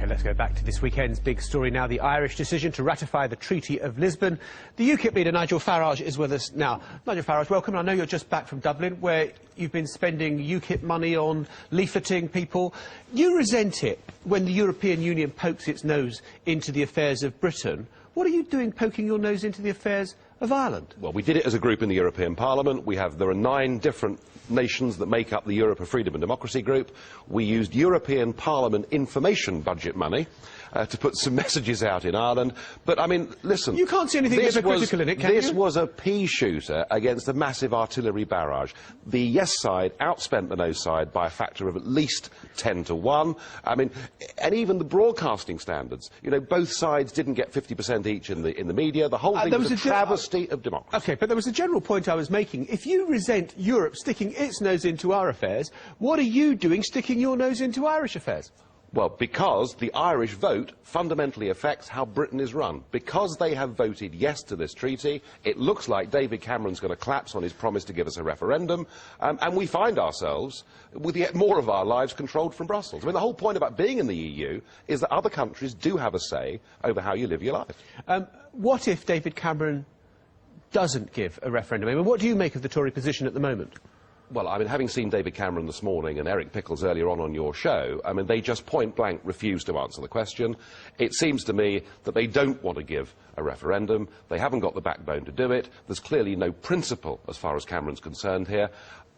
OK, let's go back to this weekend's big story now, the Irish decision to ratify the Treaty of Lisbon. The UKIP leader, Nigel Farage, is with us now. Nigel Farage, welcome. I know you're just back from Dublin, where you've been spending UKIP money on leafleting people. You resent it when the European Union pokes its nose into the affairs of Britain. What are you doing poking your nose into the affairs of Ireland? Well, we did it as a group in the European Parliament. There are 9 different nations that make up the Europe of Freedom and Democracy group. We used European Parliament information budget money to put some messages out in Ireland. But, I mean, listen... You can't see anything hypocritical in it, can you? This was a pea shooter against a massive artillery barrage. The yes side outspent the no side by a factor of at least 10 to 1. I mean, and even the broadcasting standards. You know, both sides didn't get 50% each in the media. The whole thing was a travesty of democracy. OK, but there was a general point I was making. If you resent Europe sticking its nose into our affairs, what are you doing sticking your nose into Irish affairs? Well, because the Irish vote fundamentally affects how Britain is run. Because they have voted yes to this treaty, it looks like David Cameron's going to collapse on his promise to give us a referendum, and we find ourselves with yet more of our lives controlled from Brussels. I mean, the whole point about being in the EU is that other countries do have a say over how you live your life. What if David Cameron doesn't give a referendum? I mean, what do you make of the Tory position at the moment? Well, I mean, having seen David Cameron this morning and Eric Pickles earlier on your show, I mean, they just point-blank refuse to answer the question. It seems to me that they don't want to give a referendum. They haven't got the backbone to do it. There's clearly no principle as far as Cameron's concerned here.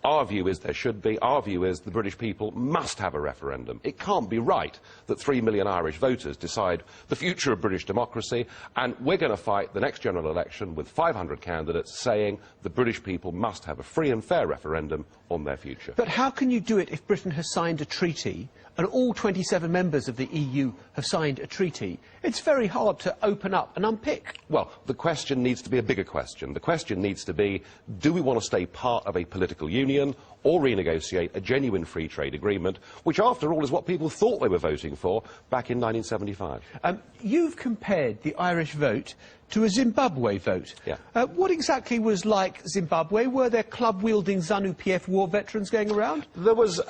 Our view is there should be. Our view is the British people must have a referendum. It can't be right that 3 million Irish voters decide the future of British democracy, and we're going to fight the next general election with 500 candidates saying the British people must have a free and fair referendum on their future. But how can you do it if Britain has signed a treaty and all 27 members of the EU have signed a treaty? It's very hard to open up and unpick. Well, the question needs to be a bigger question. The question needs to be, do we want to stay part of a political union or renegotiate a genuine free trade agreement, which, after all, is what people thought they were voting for back in 1975. You've compared the Irish vote to a Zimbabwe vote. Yeah. What exactly was like Zimbabwe? Were there club-wielding ZANU-PF war veterans going around? There was,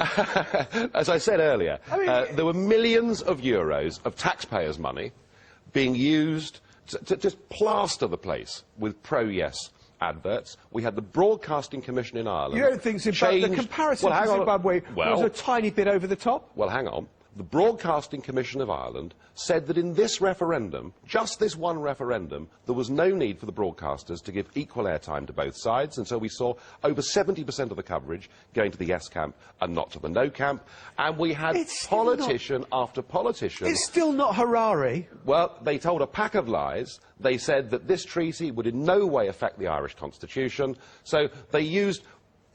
as I said earlier, there were millions of euros of taxpayers' money being used to just plaster the place with pro-yes adverts. We had the Broadcasting Commission in Ireland. You don't think the comparison to Zimbabwe was a tiny bit over the top? Well, hang on. The Broadcasting Commission of Ireland said that in this referendum, just this one referendum, there was no need for the broadcasters to give equal airtime to both sides, and so we saw over 70% of the coverage going to the yes camp and not to the no camp, and we had politician after politician... It's still not Harare. Well, they told a pack of lies. They said that this treaty would in no way affect the Irish constitution, so they used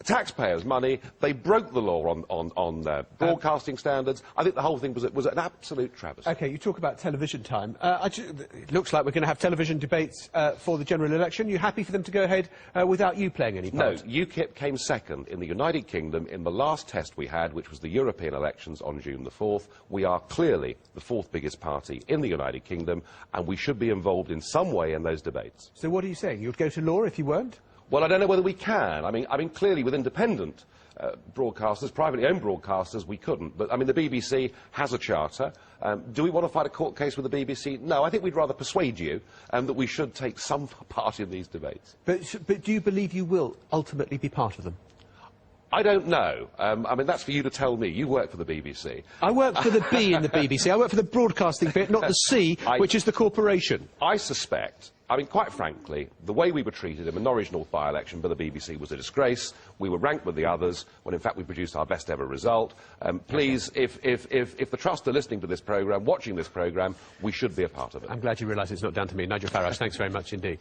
taxpayers' money. They broke the law on broadcasting standards. I think the whole thing was an absolute travesty. OK, you talk about television time. It looks like we're going to have television debates for the general election. You happy for them to go ahead without you playing any part? No, UKIP came second in the United Kingdom in the last test we had, which was the European elections on June the 4th. We are clearly the 4th biggest party in the United Kingdom, and we should be involved in some way in those debates. So what are you saying? You'd go to law if you weren't? Well, I don't know whether we can. I mean, clearly with independent broadcasters, privately owned broadcasters, we couldn't. But, I mean, the BBC has a charter. Do we want to fight a court case with the BBC? No, I think we'd rather persuade you that we should take some part in these debates. But do you believe you will ultimately be part of them? I don't know. I mean, that's for you to tell me. You work for the BBC. I work for the B in the BBC. I work for the broadcasting bit, not the C, which is the corporation. I suspect... I mean, quite frankly, the way we were treated in the Norwich North by-election by the BBC was a disgrace. We were ranked with the others, when in fact we produced our best ever result. Please, if the Trust are listening to this programme, watching this programme, we should be a part of it. I'm glad you realise it's not down to me. Nigel Farage, thanks very much indeed.